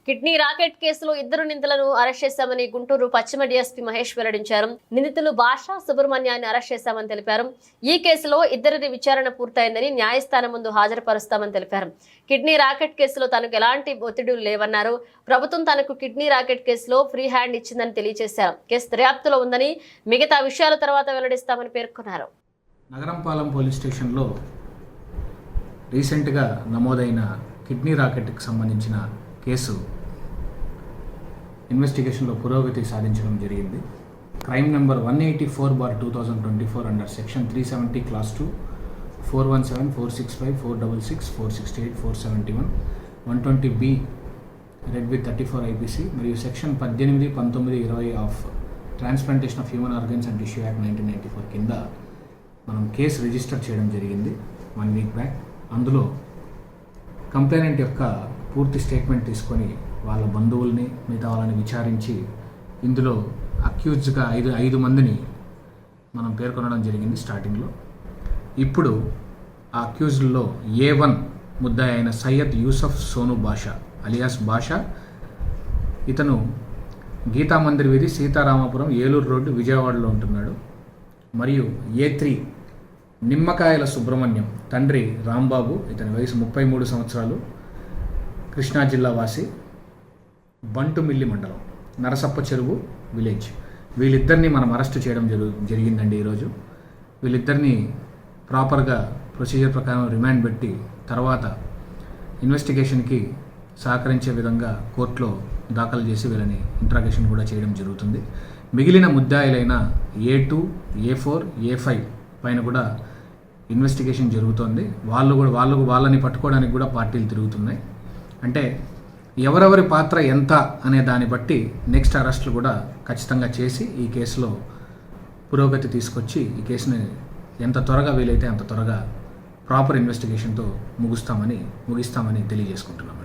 Kidney racket కేసులో ఇద్దరు నిందితులను అరెస్ట్ చేశామని గుంటూరు పశ్చిమ డీఎస్పీ మహేష్ వెల్లడించారు. నిందితులు భాషా సుబ్రహ్మణ్యాన్ని అరెస్ట్ చేశామని తెలిపారు. ఈ కేసులో ఇద్దరిని విచారణ పూర్తయిందని న్యాయస్థానం ముందు హాజరుపరుస్తామని తెలిపారు. కిడ్నీ రాకెట్ కేసులో తనకు ఎలాంటి ఒత్తిడులు లేవన్నారు. ప్రభుత్వం తనకు కిడ్నీ రాకెట్ కేసులో ఫ్రీ హ్యాండ్ ఇచ్చిందని తెలియజేశారు. కేసు దర్యాప్తులో ఉందని, మిగతా విషయాల తర్వాత వెల్లడిస్తామని పేర్కొన్నారు. నగరంపాలెం పోలీస్ స్టేషన్లో రీసెంట్గా నమోదైన కిడ్నీ రాకెట్కి సంబంధించిన కేసు ఇన్వెస్టిగేషన్లో పురోగతి సాధించడం జరిగింది. Crime number 184/2024 under section 370 class 2 417 465 466 468 471 120B red with 34 IPC మరియు section 18, 19, 20 of transplantation of human organs and tissue act 1994 కింద మనం కేసు రిజిస్టర్ చేయడం జరిగింది 1 వీక్ బ్యాక్. అందులో కంప్లైనెంట్ యొక్క పూర్తి స్టేట్మెంట్ తీసుకొని వాళ్ళ బంధువుల్ని మిగతా వాళ్ళని విచారించి ఇందులో అక్యూజ్డ్గా ఐదు మందిని మనం పేర్కొనడం జరిగింది స్టార్టింగ్లో. ఇప్పుడు ఆ అక్యూజ్డ్లో A1 ముద్దాయి అయిన సయ్యద్ యూసఫ్ సోను బాషా అలియాస్ బాషా, ఇతను గీతా మందిర్ వీధి, సీతారామపురం, ఏలూరు రోడ్డు, విజయవాడలో ఉంటున్నాడు. మరియు A3 నిమ్మకాయల సుబ్రహ్మణ్యం, తండ్రి రాంబాబు, ఇతని వయసు 33 సంవత్సరాలు, కృష్ణా జిల్లా వాసి, బంటుమిల్లి మండలం, నరసప్ప చెరువు విలేజ్. వీళ్ళిద్దరిని మనం అరెస్ట్ చేయడం జరిగిందండి ఈరోజు. వీళ్ళిద్దరిని ప్రాపర్గా ప్రొసీజర్ ప్రకారం రిమాండ్ పెట్టి తర్వాత ఇన్వెస్టిగేషన్కి సహకరించే విధంగా కోర్టులో దాఖలు చేసి వీళ్ళని ఇంట్రాగేషన్ కూడా చేయడం జరుగుతుంది. మిగిలిన ముద్దాయిలైన A2, A4, A5 పైన కూడా ఇన్వెస్టిగేషన్ జరుగుతోంది. వాళ్ళని పట్టుకోవడానికి కూడా పార్టీలు తిరుగుతున్నాయి. అంటే ఎవరెవరి పాత్ర ఎంత అనే దాన్ని బట్టి నెక్స్ట్ అరెస్టులు కూడా ఖచ్చితంగా చేసి ఈ కేసులో పురోగతి తీసుకొచ్చి ఈ కేసుని ఎంత త్వరగా వీలైతే అంత త్వరగా ప్రాపర్ ఇన్వెస్టిగేషన్తో ముగిస్తామని తెలియజేసుకుంటున్నాం.